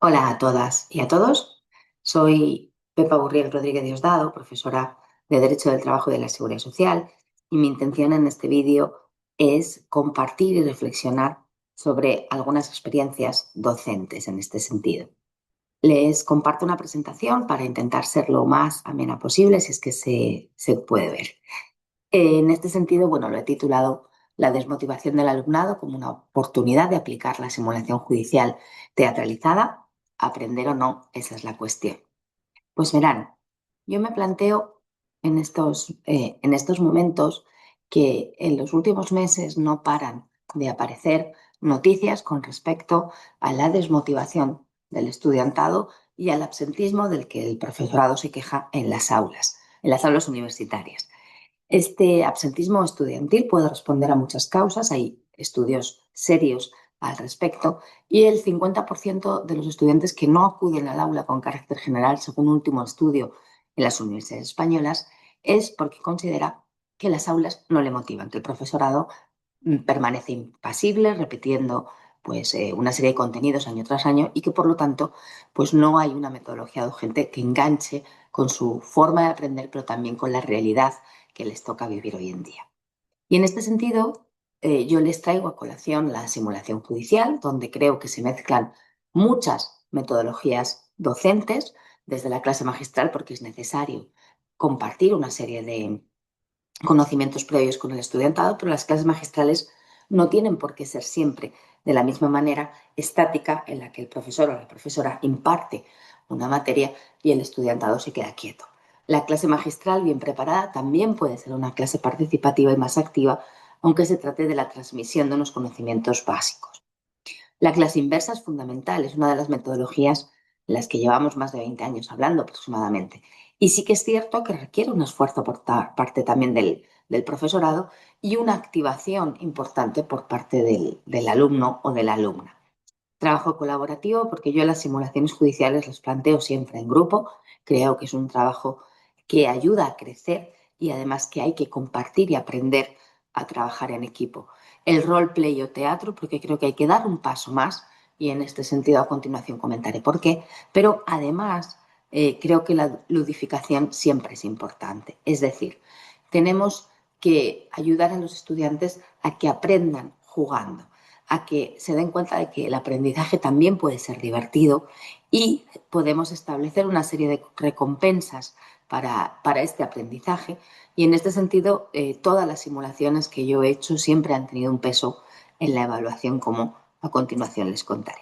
Hola a todas y a todos. Soy Pepa Burriel Rodríguez Diosdado, profesora de Derecho del Trabajo y de la Seguridad Social, y mi intención en este vídeo es compartir y reflexionar sobre algunas experiencias docentes en este sentido. Les comparto una presentación para intentar ser lo más amena posible, si es que se puede ver. En este sentido, bueno, lo he titulado La desmotivación del alumnado como una oportunidad de aplicar la simulación judicial teatralizada. Aprender o no, esa es la cuestión. Pues verán, yo me planteo en estos momentos que en los últimos meses no paran de aparecer noticias con respecto a la desmotivación del estudiantado y al absentismo del que el profesorado se queja en las aulas universitarias. Este absentismo estudiantil puede responder a muchas causas, hay estudios serios al respecto, y el 50% de los estudiantes que no acuden al aula con carácter general, según un último estudio en las universidades españolas, es porque considera que las aulas no le motivan, que el profesorado permanece impasible, repitiendo una serie de contenidos año tras año y que por lo tanto pues no hay una metodología docente que enganche con su forma de aprender, pero también con la realidad que les toca vivir hoy en día. Y en este sentido, yo les traigo a colación la simulación judicial, donde creo que se mezclan muchas metodologías docentes, desde la clase magistral, porque es necesario compartir una serie de conocimientos previos con el estudiantado, pero las clases magistrales no tienen por qué ser siempre de la misma manera estática en la que el profesor o la profesora imparte una materia y el estudiantado se queda quieto. La clase magistral bien preparada también puede ser una clase participativa y más activa, aunque se trate de la transmisión de unos conocimientos básicos. La clase inversa es fundamental, es una de las metodologías en las que llevamos más de 20 años hablando aproximadamente. Y sí que es cierto que requiere un esfuerzo por parte también del profesorado y una activación importante por parte del alumno o de la alumna. Trabajo colaborativo porque yo las simulaciones judiciales las planteo siempre en grupo. Creo que es un trabajo que ayuda a crecer y además que hay que compartir y aprender a trabajar en equipo. El roleplay o teatro, porque creo que hay que dar un paso más y en este sentido a continuación comentaré por qué, pero además creo que la ludificación siempre es importante. Es decir, tenemos que ayudar a los estudiantes a que aprendan jugando, a que se den cuenta de que el aprendizaje también puede ser divertido y podemos establecer una serie de recompensas para este aprendizaje. Y en este sentido, todas las simulaciones que yo he hecho siempre han tenido un peso en la evaluación, como a continuación les contaré.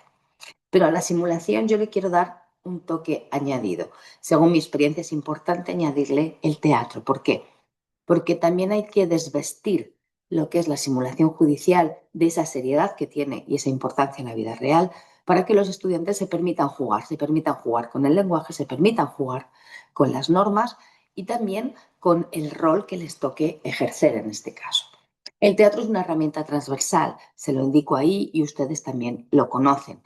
Pero a la simulación yo le quiero dar un toque añadido. Según mi experiencia, es importante añadirle el teatro. ¿Por qué? Porque también hay que desvestir lo que es la simulación judicial de esa seriedad que tiene y esa importancia en la vida real para que los estudiantes se permitan jugar con el lenguaje, se permitan jugar con las normas y también con el rol que les toque ejercer en este caso. El teatro es una herramienta transversal, se lo indico ahí y ustedes también lo conocen.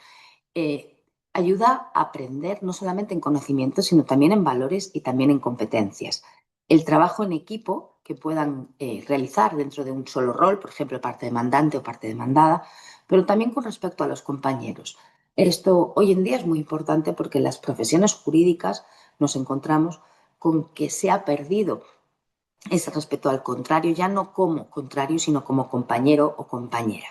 Ayuda a aprender no solamente en conocimientos, sino también en valores y también en competencias. El trabajo en equipo que puedan realizar dentro de un solo rol, por ejemplo, parte demandante o parte demandada, pero también con respecto a los compañeros. Esto hoy en día es muy importante porque en las profesiones jurídicas nos encontramos con que se ha perdido ese respeto al contrario, ya no como contrario, sino como compañero o compañera.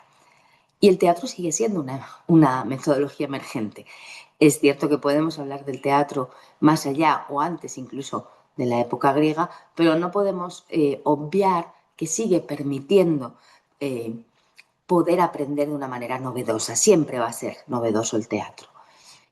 Y el teatro sigue siendo una metodología emergente. Es cierto que podemos hablar del teatro más allá o antes incluso de la época griega, pero no podemos obviar que sigue permitiendo eh, poder aprender de una manera novedosa. Siempre va a ser novedoso el teatro.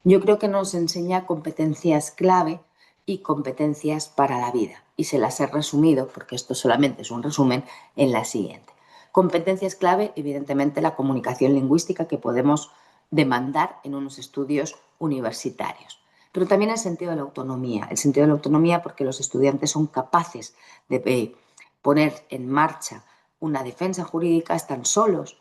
Yo creo que nos enseña competencias clave y competencias para la vida. Y se las he resumido, porque esto solamente es un resumen, en la siguiente. Competencias clave, evidentemente, la comunicación lingüística que podemos demandar en unos estudios universitarios. Pero también el sentido de la autonomía. El sentido de la autonomía porque los estudiantes son capaces de poner en marcha una defensa jurídica, están solos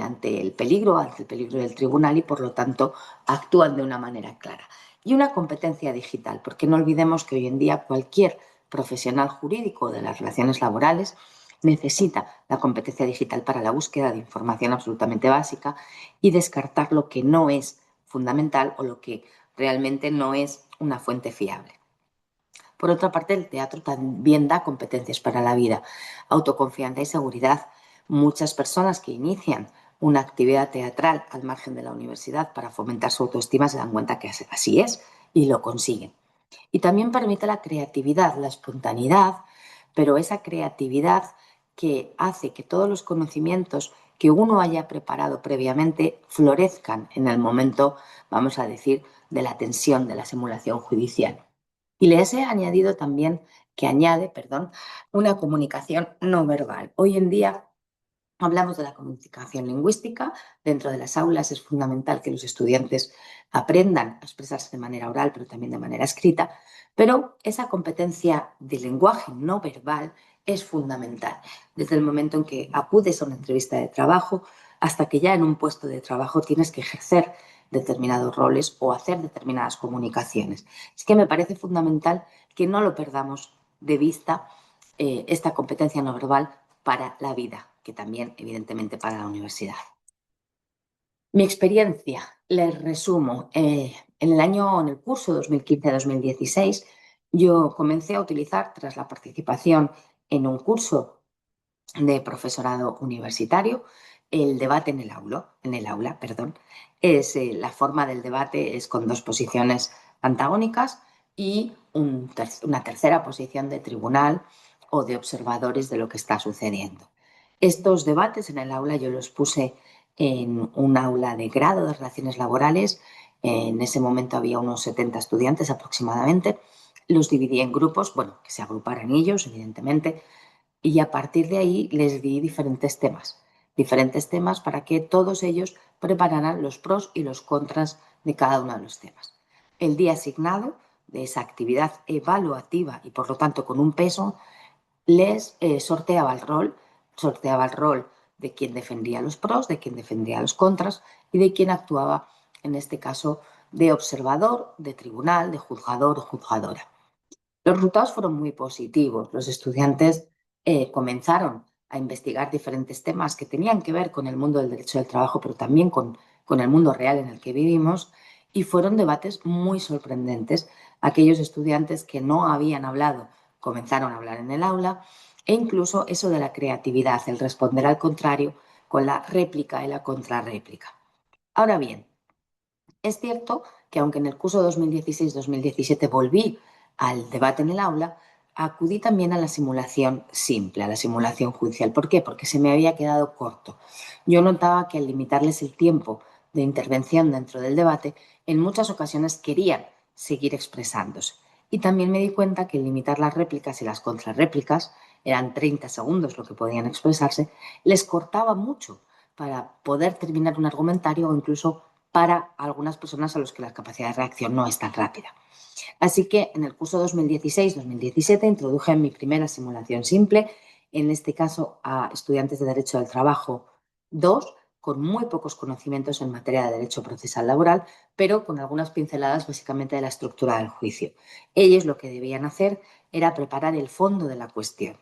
ante el peligro del tribunal y por lo tanto actúan de una manera clara. Y una competencia digital, porque no olvidemos que hoy en día cualquier profesional jurídico de las relaciones laborales necesita la competencia digital para la búsqueda de información absolutamente básica y descartar lo que no es fundamental o lo que realmente no es una fuente fiable. Por otra parte, el teatro también da competencias para la vida, autoconfianza y seguridad. Muchas personas que inician una actividad teatral al margen de la universidad para fomentar su autoestima se dan cuenta que así es y lo consiguen. Y también permite la creatividad, la espontaneidad, pero esa creatividad que hace que todos los conocimientos que uno haya preparado previamente florezcan en el momento, vamos a decir, de la tensión de la simulación judicial. Y les he añadido también, una comunicación no verbal. Hoy en día hablamos de la comunicación lingüística. Dentro de las aulas es fundamental que los estudiantes aprendan a expresarse de manera oral, pero también de manera escrita. Pero esa competencia de lenguaje no verbal es fundamental. Desde el momento en que acudes a una entrevista de trabajo hasta que ya en un puesto de trabajo tienes que ejercer determinados roles o hacer determinadas comunicaciones. Es que me parece fundamental que no lo perdamos de vista, esta competencia no verbal para la vida, que también evidentemente para la universidad. Mi experiencia, les resumo, en el curso 2015-2016, yo comencé a utilizar, tras la participación en un curso de profesorado universitario, el debate en el aula, perdón. La forma del debate es con dos posiciones antagónicas y una tercera posición de tribunal o de observadores de lo que está sucediendo. Estos debates en el aula yo los puse en un aula de grado de relaciones laborales. En ese momento había unos 70 estudiantes aproximadamente. Los dividí en grupos, bueno, que se agruparan ellos, evidentemente, y a partir de ahí les di diferentes temas para que todos ellos prepararan los pros y los contras de cada uno de los temas. El día asignado de esa actividad evaluativa y por lo tanto con un peso, les sorteaba el rol de quien defendía los pros, de quien defendía los contras y de quien actuaba, en este caso, de observador, de tribunal, de juzgador o juzgadora. Los resultados fueron muy positivos. Los estudiantes comenzaron a investigar diferentes temas que tenían que ver con el mundo del derecho del trabajo, pero también con el mundo real en el que vivimos, y fueron debates muy sorprendentes. Aquellos estudiantes que no habían hablado comenzaron a hablar en el aula, e incluso eso de la creatividad, el responder al contrario con la réplica y la contrarréplica. Ahora bien, es cierto que aunque en el curso 2016-2017 volví al debate en el aula, acudí también a la simulación simple, a la simulación judicial. ¿Por qué? Porque se me había quedado corto. Yo notaba que al limitarles el tiempo de intervención dentro del debate, en muchas ocasiones querían seguir expresándose. Y también me di cuenta que al limitar las réplicas y las contrarréplicas, eran 30 segundos lo que podían expresarse, les cortaba mucho para poder terminar un argumentario o incluso para algunas personas a los que la capacidad de reacción no es tan rápida. Así que en el curso 2016-2017 introduje mi primera simulación simple, en este caso a estudiantes de Derecho del Trabajo 2, con muy pocos conocimientos en materia de derecho procesal laboral, pero con algunas pinceladas básicamente de la estructura del juicio. Ellos lo que debían hacer era preparar el fondo de la cuestión.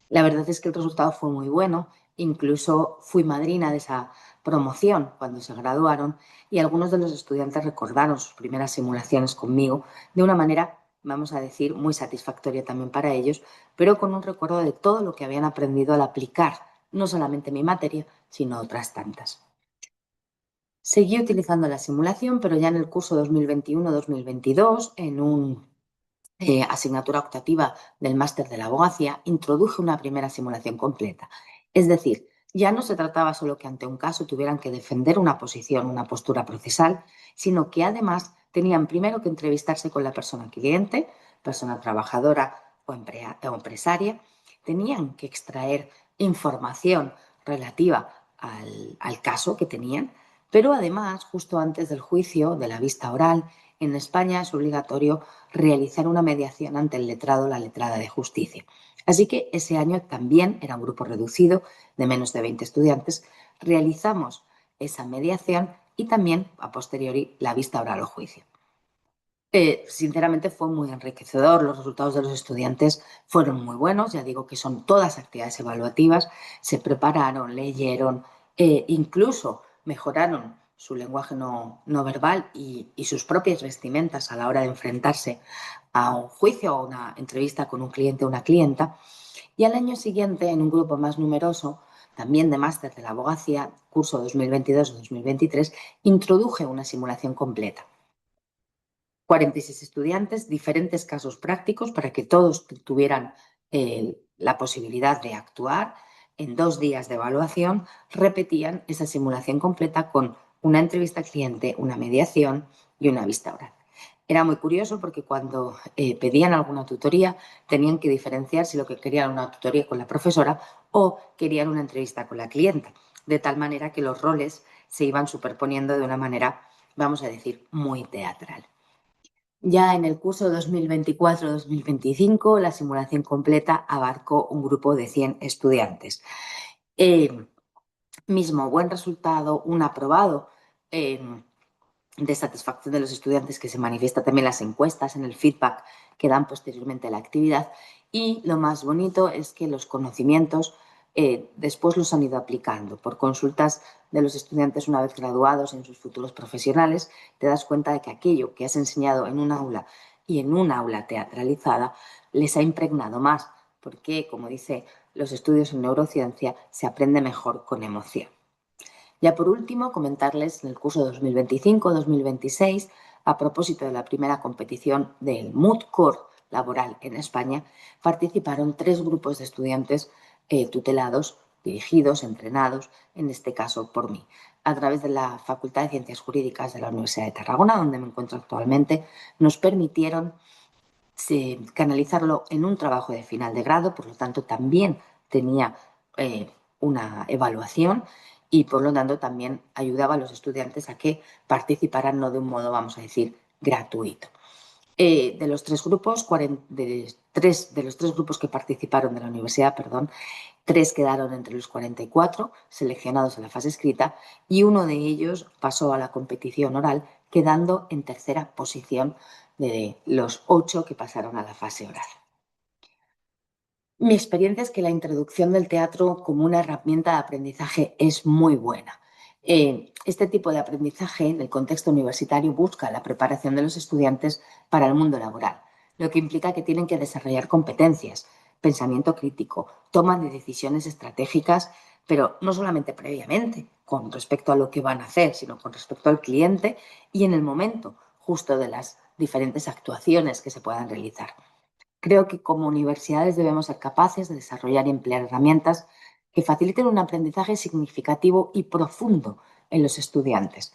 La verdad es que el resultado fue muy bueno, incluso fui madrina de esa promoción cuando se graduaron y algunos de los estudiantes recordaron sus primeras simulaciones conmigo de una manera, vamos a decir, muy satisfactoria también para ellos, pero con un recuerdo de todo lo que habían aprendido al aplicar no solamente mi materia, sino otras tantas. Seguí utilizando la simulación, pero ya en el curso 2021-2022, en un asignatura optativa del máster de la abogacía, introduje una primera simulación completa. Es decir, ya no se trataba solo que ante un caso tuvieran que defender una posición, una postura procesal, sino que además tenían primero que entrevistarse con la persona cliente, persona trabajadora o empresaria, tenían que extraer información relativa al caso que tenían, pero además, justo antes del juicio, de la vista oral, en España es obligatorio realizar una mediación ante el letrado o la letrada de justicia. Así que ese año también era un grupo reducido de menos de 20 estudiantes. Realizamos esa mediación y también, a posteriori, la vista oral o juicio. Sinceramente fue muy enriquecedor, los resultados de los estudiantes fueron muy buenos, ya digo que son todas actividades evaluativas, se prepararon, leyeron, incluso mejoraron su lenguaje no verbal y sus propias vestimentas a la hora de enfrentarse a un juicio o una entrevista con un cliente o una clienta. Y al año siguiente, en un grupo más numeroso, también de máster de la abogacía, curso 2022-2023, introduje una simulación completa. 46 estudiantes, diferentes casos prácticos para que todos tuvieran la posibilidad de actuar. En 2 días de evaluación repetían esa simulación completa con una entrevista al cliente, una mediación y una vista oral. Era muy curioso porque cuando pedían alguna tutoría tenían que diferenciar si lo que querían era una tutoría con la profesora o querían una entrevista con la clienta, de tal manera que los roles se iban superponiendo de una manera, vamos a decir, muy teatral. Ya en el curso 2024-2025, la simulación completa abarcó un grupo de 100 estudiantes. Mismo buen resultado, un aprobado de satisfacción de los estudiantes que se manifiesta también en las encuestas, en el feedback que dan posteriormente a la actividad. Y lo más bonito es que los conocimientos después los han ido aplicando. Por consultas de los estudiantes una vez graduados en sus futuros profesionales, te das cuenta de que aquello que has enseñado en un aula y en un aula teatralizada les ha impregnado más, porque, como dice los estudios en neurociencia, se aprende mejor con emoción. Ya por último, comentarles en el curso 2025-2026, a propósito de la primera competición del Mood Court laboral en España, participaron 3 grupos de estudiantes tutelados, dirigidos, entrenados, en este caso por mí, a través de la Facultad de Ciencias Jurídicas de la Universidad de Tarragona, donde me encuentro actualmente. Nos permitieron canalizarlo en un trabajo de final de grado, por lo tanto también tenía una evaluación y por lo tanto también ayudaba a los estudiantes a que participaran no de un modo, vamos a decir, gratuito. De los 3 grupos, de los 3 grupos que participaron de la universidad, 3 quedaron entre los 44 seleccionados en la fase escrita y uno de ellos pasó a la competición oral, quedando en tercera posición de los 8 que pasaron a la fase oral. Mi experiencia es que la introducción del teatro como una herramienta de aprendizaje es muy buena. Este tipo de aprendizaje en el contexto universitario busca la preparación de los estudiantes para el mundo laboral, lo que implica que tienen que desarrollar competencias, pensamiento crítico, toma de decisiones estratégicas, pero no solamente previamente con respecto a lo que van a hacer, sino con respecto al cliente y en el momento justo de las diferentes actuaciones que se puedan realizar. Creo que como universidades debemos ser capaces de desarrollar y emplear herramientas que faciliten un aprendizaje significativo y profundo en los estudiantes.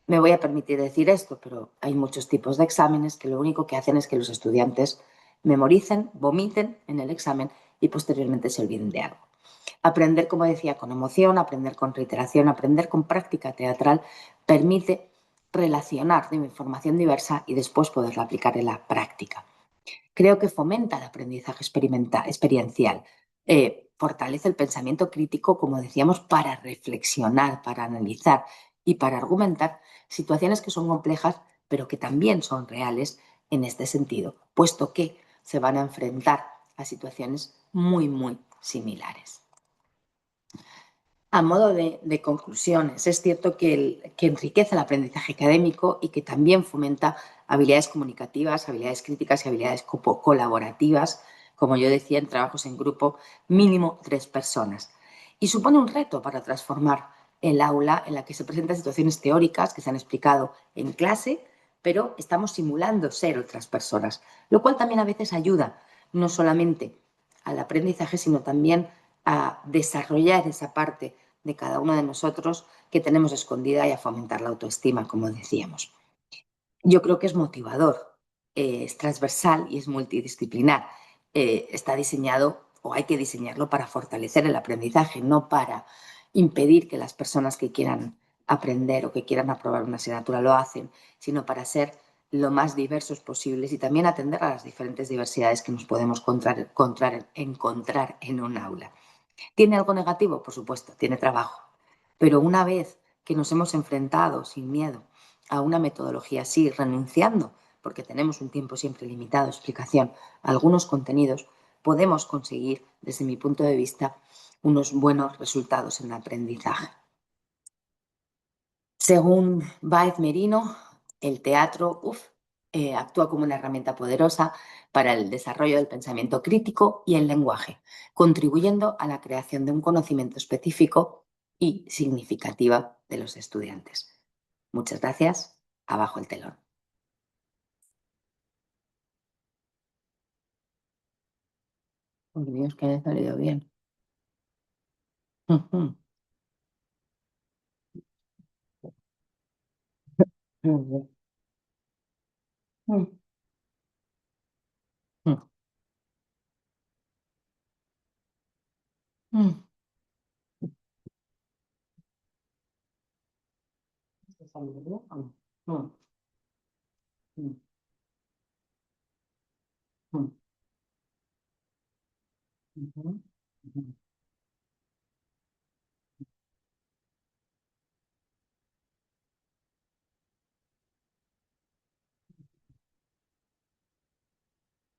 Me voy a permitir decir esto, pero hay muchos tipos de exámenes que lo único que hacen es que los estudiantes memoricen, vomiten en el examen y posteriormente se olviden de algo. Aprender, como decía, con emoción, aprender con reiteración, aprender con práctica teatral permite relacionar información diversa y después poderla aplicar en la práctica. Creo que fomenta el aprendizaje experiencial, fortalece el pensamiento crítico, como decíamos, para reflexionar, para analizar y para argumentar situaciones que son complejas, pero que también son reales en este sentido, puesto que se van a enfrentar a situaciones muy, muy similares. A modo de conclusiones, es cierto que enriquece el aprendizaje académico y que también fomenta habilidades comunicativas, habilidades críticas y habilidades colaborativas, como yo decía, en trabajos en grupo, mínimo 3 personas. Y supone un reto para transformar el aula en la que se presentan situaciones teóricas que se han explicado en clase, pero estamos simulando ser otras personas, lo cual también a veces ayuda no solamente al aprendizaje, sino también a desarrollar esa parte de cada uno de nosotros que tenemos escondida y a fomentar la autoestima, como decíamos. Yo creo que es motivador, es transversal y es multidisciplinar. Está diseñado o hay que diseñarlo para fortalecer el aprendizaje, no para impedir que las personas que quieran aprender o que quieran aprobar una asignatura lo hacen, sino para ser lo más diversos posibles y también atender a las diferentes diversidades que nos podemos encontrar en un aula. ¿Tiene algo negativo? Por supuesto, tiene trabajo. Pero una vez que nos hemos enfrentado sin miedo a una metodología así, renunciando, porque tenemos un tiempo siempre limitado de explicación, a algunos contenidos, podemos conseguir, desde mi punto de vista, unos buenos resultados en el aprendizaje. Según Baez Merino, el teatro actúa como una herramienta poderosa para el desarrollo del pensamiento crítico y el lenguaje, contribuyendo a la creación de un conocimiento específico y significativa de los estudiantes. Muchas gracias. Abajo el telón. Por Dios, que haya salido bien. Ujú, ujú, ujú, ujú. ¿Está saliendo bien o no? Ujú, ujú, ujú, ujú.